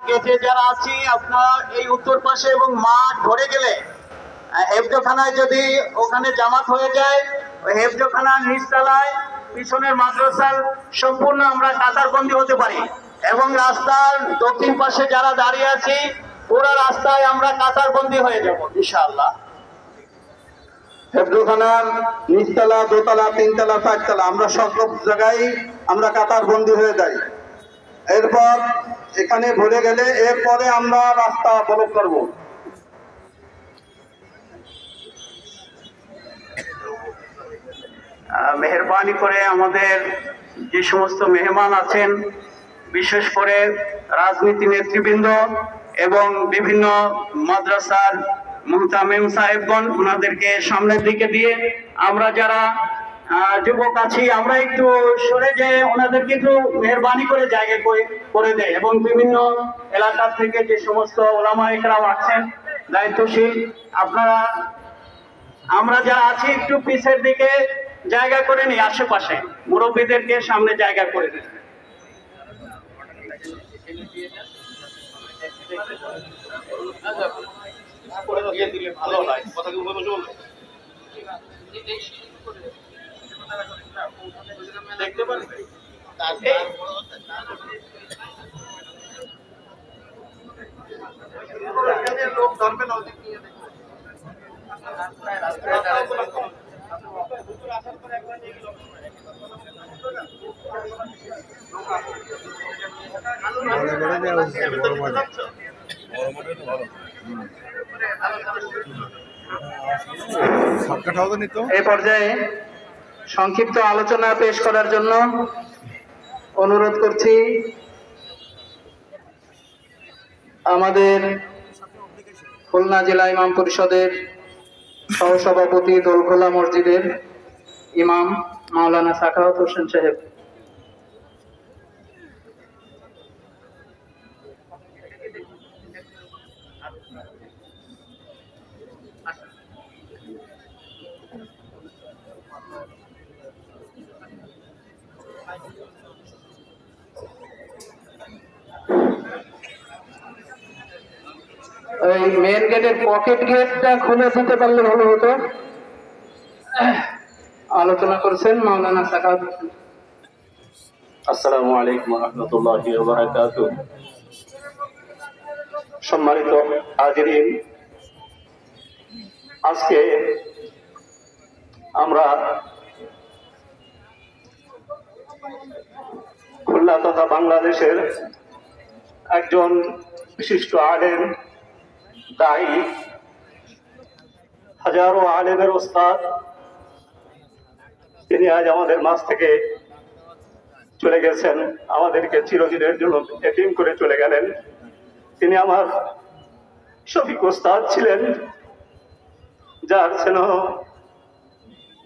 গেটে যারা আছি আপনার এই উত্তর পাশে এবং মাঠ ভরে গেলে হেফজখানায় যদি ওখানে জামাত হয়ে যায়, ওই হেফজখানার নিচতলায় পিছনের মাদ্রাসার সম্পূর্ণ আমরা কাতারবন্দি হতে পারি এবং রাস্তার দক্ষিণ পাশে যারা দাঁড়িয়ে আছি পুরো রাস্তায় আমরা কাতারবন্দি হয়ে যাব ইনশাআল্লাহ। হেফজখানার নিচতলা, দোতলা, তিনতলা, চারতলা আমরা সব জায়গায় আমরা কাতারবন্দি হয়ে যাই। এরপর এখানে ভরে গেলে এরপরে আমরা রাস্তা ব্লক করব। মেহেরবানি করে আমাদের যে সমস্ত মেহমান আছেন, বিশেষ করে রাজনীতি নেতৃবৃন্দ এবং বিভিন্ন মাদ্রাসার মুহতামিম সাহেবগণ, ওনাদেরকে সামনের দিকে দিয়ে আমরা যারা যুবক আছি আমরা একটু সরে যেয়ে ওনাদেরকে একটু মেহরবানি করে জায়গা করে দেয় এবং বিভিন্ন এলাকা থেকে যে সমস্ত ওলামা ইকরাম আছেন দায়িত্বশীল, আপনারা আমরা যারা আছি একটু পিছের দিকে জায়গা করে নিই, আশেপাশে মুরব্বীদেরকে সামনে জায়গা করে দিই। ভালো হয় দেখতে পারবে লোক ধরবে না এই পর্যায়ে সংক্ষিপ্ত আলোচনা পেশ করার জন্য অনুরোধ করছি আমাদের খুলনা জেলা ইমাম পরিষদের সহসভাপতি দোলখোলা মসজিদের ইমাম মাওলানা সাখাওয়াত হোসেন সাহেব। এই মেন গেটের পকেট গেটটা খুলে দিতে পারলে ভালো হতো। আলোচনা করছেন মাওলানা সাখাওয়াত হোসেন। আসসালামু আলাইকুম ওয়া রাহমাতুল্লাহি ওয়া বারাকাতুহু। সম্মানিত হাজিরিন, আজকে আমরা খুলনা তথা বাংলাদেশের একজন বিশিষ্ট আলেম, দায়ী, হাজারো আলেমের ওস্তাদ, তিনি আজ আমাদের মাঝ থেকে চলে গেছেন, আমাদেরকে চিরদিনের জন্য এতিম করে চলে গেলেন। তিনি আমার শফিক ওস্তাদ ছিলেন, যার স্নেহ,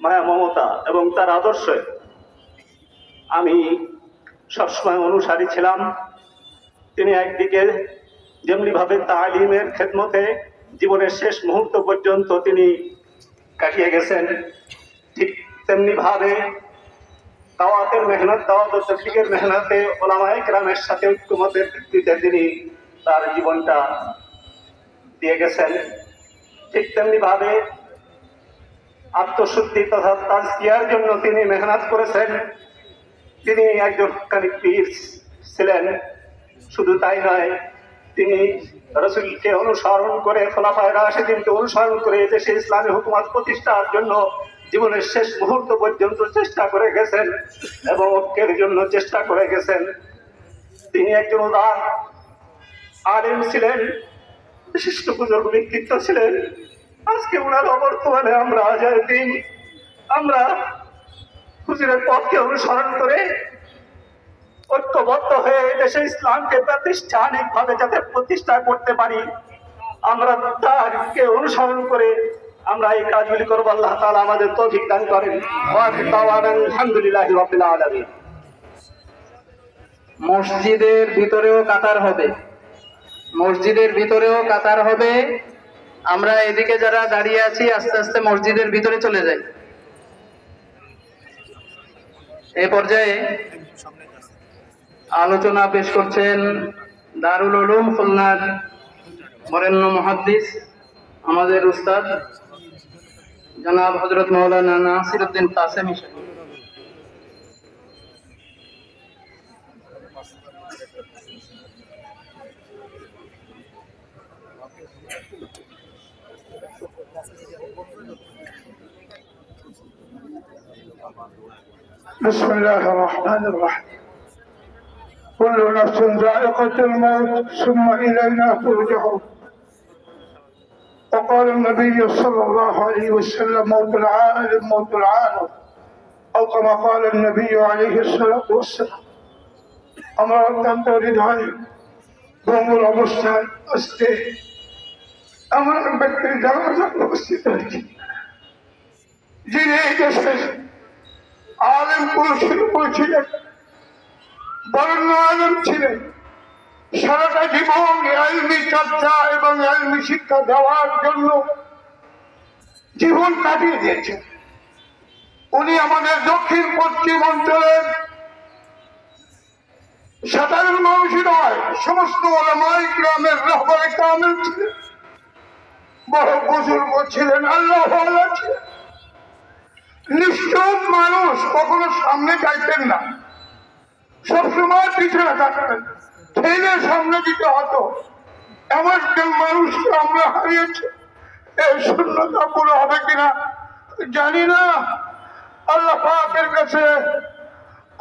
মায়া, মমতা এবং তার আদর্শে আমি সবসময় অনুসারী ছিলাম। তিনি একদিকে যেমনি ভাবে তালিমের খেদমতে জীবনের শেষ মুহূর্ত পর্যন্ত তিনি কাটিয়ে গেছেন, ঠিক তেমনি ভাবে দাওয়াতের মেহনত, দাওয়াত ও তাবলীগের মেহনতে ওলামায়ে কেরামের সাথে ঐক্যমতের ভিত্তিতে তিনি তার জীবনটা দিয়ে গেছেন। ঠিক তেমনি ভাবে আত্মশুদ্ধি তথা তাজকিয়ার জন্য তিনি মেহনত করেছেন। তিনি একজন হক্কানি পীর ছিলেন। শুধু তাই নয়, তিনি রাসূলকে অনুসরণ করে, খোলাফায়ে রাশিদিনকে অনুসরণ করে দেশে ইসলামী হুকুমত প্রতিষ্ঠার জন্য জীবনের শেষ মুহূর্ত পর্যন্ত চেষ্টা করে গেছেন এবং ঐক্যের জন্য চেষ্টা করে গেছেন। তিনি একজন উদার আলেম ছিলেন, বিশিষ্ট বুজুর্গ ব্যক্তিত্ব ছিলেন। আজকে ওনার অবর্তমানে আমরা আজকের দিন আমরা হুজুরের পথকে অনুসরণ করে ঐক্যবদ্ধ হয়ে দেশে ইসলামকে প্রাতিষ্ঠানিকভাবে যাতে প্রতিষ্ঠা করতে পারি, আমরা তারকে অনুসরণ করে আমরা এই কাজগুলি করবো। আল্লাহ তাআলা আমাদের তৌফিক দান করেন। আলহামদুলিল্লাহি রাব্বিল আলামিন। মসজিদের ভিতরেও কাতার হবে, মসজিদের ভিতরেও কাতার হবে। আমরা এদিকে যারা দাঁড়িয়ে আছি আস্তে আস্তে মসজিদের ভিতরে চলে যাই। এই পর্যায়ে আলোচনা পেশ করছেন দারুল উলুম খুলনার বরেণ্য মুহাদ্দিস আমাদের উস্তাদ জনাব হযরত মাওলানা নাসিরউদ্দিন কাসেমী সাহেব। بسم الله الرحمن الرحيم كل نفس ذائقة الموت ثم إلينا ترجعون وقال النبي صلى الله عليه وسلم موت العالم موت العالم أو كما قال النبي عليه الصلاة والسلام আমরা অত্যন্ত হৃদয় ভঙ্গুর অবস্থায় আজকে এমন এক ব্যক্তির জানাজায় উপস্থিত হয়েছি যিনি এই দেশের আলেম ছিলেন, বরেণ্য আলেম ছিলেন। সারাটা জীবন ইলমি চর্চা এবং ইলমি শিক্ষা দেওয়ার জন্য জীবন কাটিয়ে দিয়েছেন। উনি আমাদের দক্ষিণ পশ্চিম অঞ্চলের সাধারণ মানুষ নয়, সমস্ত ওলামায়ে কিরামের রাহবারে কামেল ছিলেন, বড় বুজুর্গ ছিলেন, আল্লাহওয়ালা ছিলেন। নিশ্চয় মানুষ কখনো সামনে যাইতেন না, সবসময় পিছনে থাকতেন, ঠেলে সামনে দিতে হতো। এমন একজন মানুষকে আমরা হারিয়েছি। এই শূন্যতা পুরো হবে কিনা জানি না। আল্লাহ পাকের কাছে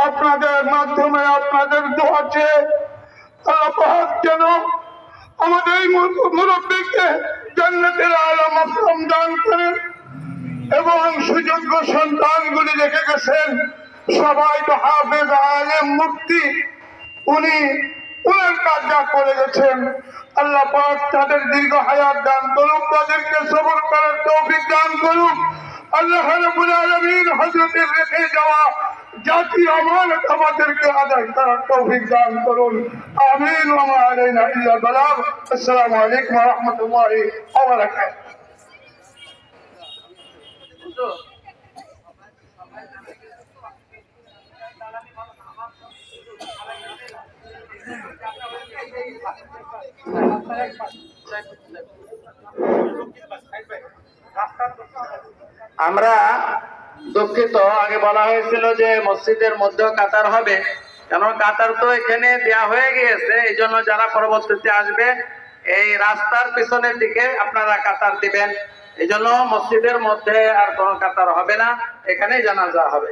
আপনাদের মাধ্যমে আপনাদের দোয়া চেয়ে আল্লাহ পাক যেন আমাদের এই মুরব্বীকে জান্নাতের আলা মাকাম দান করেন এবং সুযোগ্য সন্তানগুলি রেখে গেছেন সবাই তো হাফেজ আলেম মুফতি। উনি ওনার কাজ যা করে গেছেন আল্লাহ পাক তাদের দীর্ঘ হায়াত দান করুক, তাদেরকে সবর করার তৌফিক দান করুক। আল্লাহ রাব্বুল আলামিন হযরতের রেখে যাওয়া জাতীয় আমানত আমাদেরকে আদায় করার তৌফিক দান করুন। আমিন। ওয়া মা আলাইনা ইল্লা বালাগ। আসসালামু আলাইকুম ওয়া রাহমাতুল্লাহি ওয়া বারাকাতুহু। আমরা দুঃখিত, আগে বলা হয়েছিল যে মসজিদের মধ্যেও কাতার হবে, কেন কাতার তো এখানে দেয়া হয়ে গিয়েছে। এই জন্য যারা পরবর্তীতে আসবে এই রাস্তার পিছনের দিকে আপনারা কাতার দিবেন। এই জন্য মসজিদের মধ্যে আর কোনো কাতার হবে না, এখানেই জানাজা হবে।